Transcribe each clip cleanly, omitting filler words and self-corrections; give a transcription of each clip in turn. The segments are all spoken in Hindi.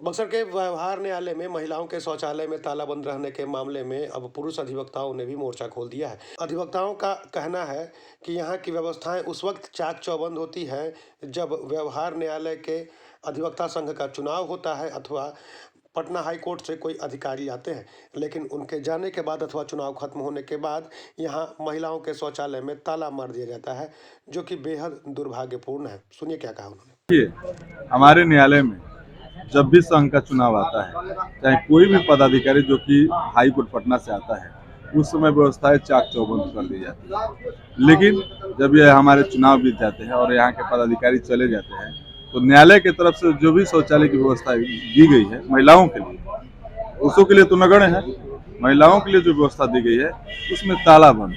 बक्सर के व्यवहार न्यायालय में महिलाओं के शौचालय में ताला बंद रहने के मामले में अब पुरुष अधिवक्ताओं ने भी मोर्चा खोल दिया है। अधिवक्ताओं का कहना है कि यहाँ की व्यवस्थाएं उस वक्त चाक चौबंद होती है जब व्यवहार न्यायालय के अधिवक्ता संघ का चुनाव होता है अथवा पटना हाई कोर्ट से कोई अधिकारी आते हैं, लेकिन उनके जाने के बाद अथवा चुनाव खत्म होने के बाद यहाँ महिलाओं के शौचालय में ताला मार दिया जाता है, जो कि बेहद दुर्भाग्यपूर्ण है। सुनिए क्या कहा उन्होंने। हमारे न्यायालय में जब भी संघ का चुनाव आता है, चाहे कोई भी पदाधिकारी जो कि हाई कोर्ट पटना से आता है, उस समय व्यवस्थाएं चाक चौबंद कर दी जाती है। लेकिन जब ये हमारे चुनाव बीत जाते हैं और यहाँ के पदाधिकारी चले जाते हैं, तो न्यायालय की तरफ से जो भी शौचालय की व्यवस्था दी गई है महिलाओं के लिए, पुरुषों के लिए तो नगण्य है, महिलाओं के लिए जो व्यवस्था दी गई है उसमें ताला बंद।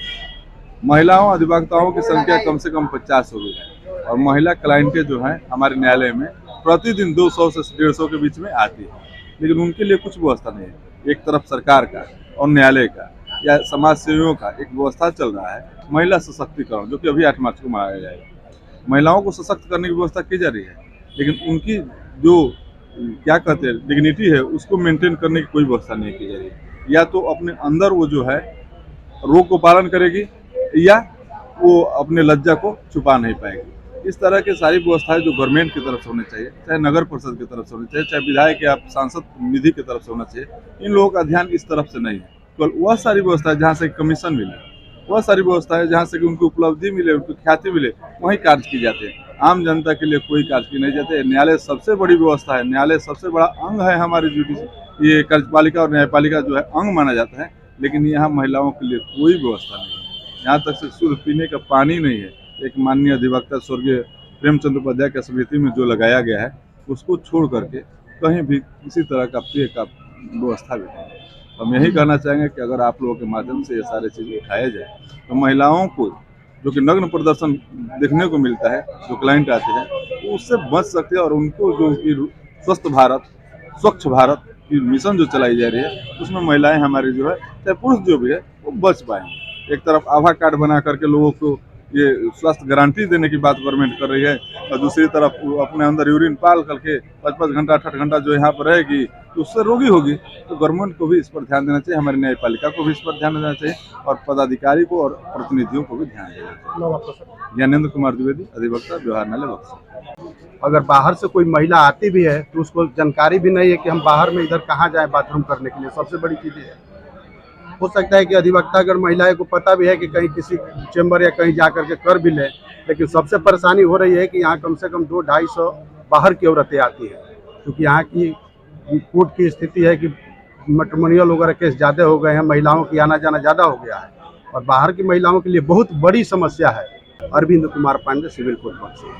महिलाओं अधिवक्ताओं की संख्या कम से कम 50 हो गई है और महिला क्लाइंटें जो है हमारे न्यायालय में प्रतिदिन 200 से 150 के बीच में आती है, लेकिन उनके लिए कुछ व्यवस्था नहीं है। एक तरफ सरकार का और न्यायालय का या समाज सेवियों का एक व्यवस्था चल रहा है महिला सशक्तिकरण, जो कि अभी 8 मार्च को मनाया जाएगा। महिलाओं को सशक्त करने की व्यवस्था की जा रही है, लेकिन उनकी जो क्या कहते हैं डिग्निटी है उसको मेंटेन करने की कोई व्यवस्था नहीं की जा रही है। या तो अपने अंदर वो जो है रोग को पालन करेगी या वो अपने लज्जा को छुपा नहीं पाएगी। इस तरह की सारी व्यवस्थाएं जो गवर्नमेंट की तरफ से होनी चाहिए, चाहे नगर परिषद की तरफ से होनी चाहिए, चाहे विधायक या सांसद निधि की तरफ से होना चाहिए, इन लोगों का ध्यान इस तरफ से नहीं है। केवल वह सारी व्यवस्थाएं जहाँ से कमीशन मिले, वह सारी व्यवस्थाएं जहाँ से कि उनको उपलब्धि मिले, उनको ख्याति मिले, वहीं कार्य किए जाते हैं। आम जनता के लिए कोई कार्य किए नहीं जाते। न्यायालय सबसे बड़ी व्यवस्था है, न्यायालय सबसे बड़ा अंग है हमारी जुडिशरी, ये कार्यपालिका और न्यायपालिका जो है अंग माना जाता है, लेकिन यहाँ महिलाओं के लिए कोई व्यवस्था नहीं है। यहाँ तक से शुद्ध पीने का पानी नहीं है। एक माननीय अधिवक्ता स्वर्गीय प्रेमचंद उपाध्याय की स्मृति में जो लगाया गया है उसको छोड़ करके कहीं भी किसी तरह का पेय का व्यवस्था भी नहीं है। हम यही कहना चाहेंगे कि अगर आप लोगों के माध्यम से ये सारी चीज़ें उठाया जाए तो महिलाओं को जो कि नग्न प्रदर्शन देखने को मिलता है, जो क्लाइंट आते हैं, तो उससे बच सकते हैं और उनको जो स्वस्थ भारत स्वच्छ भारत की मिशन जो चलाई जा रही है उसमें महिलाएं हमारी जो है चाहे पुरुष जो भी है वो बच पाएंगे। एक तरफ आभा कार्ड बना करके लोगों को ये स्वास्थ्य गारंटी देने की बात गवर्नमेंट कर रही है और दूसरी तरफ अपने अंदर यूरिन पाल करके 5-5 घंटा 8 घंटा जो यहाँ पर रहेगी तो उससे रोगी होगी। तो गवर्नमेंट को भी इस पर ध्यान देना चाहिए, हमारी न्यायपालिका को भी इस पर ध्यान देना चाहिए और पदाधिकारी को और प्रतिनिधियों को भी ध्यान देना चाहिए। ज्ञानेंद्र कुमार द्विवेदी, अधिवक्ता, व्यवहार न्यायालय बक्सर। अगर बाहर से कोई महिला आती भी है तो उसको जानकारी भी नहीं है कि हम बाहर में इधर कहाँ जाएं बाथरूम करने के लिए। सबसे बड़ी चीज़ है, हो सकता है कि अधिवक्ता अगर महिलाएं को पता भी है कि कहीं किसी चेंबर या कहीं जा करके कर भी ले, लेकिन सबसे परेशानी हो रही है कि यहाँ कम से कम 200-250 बाहर की औरतें आती हैं, क्योंकि यहाँ की कोर्ट की स्थिति है कि मैट्रिमोनियल वगैरह केस ज़्यादा हो गए हैं, महिलाओं की आना जाना ज़्यादा हो गया है और बाहर की महिलाओं के लिए बहुत बड़ी समस्या है। Arvind Kumar Pandey, civil court Buxar.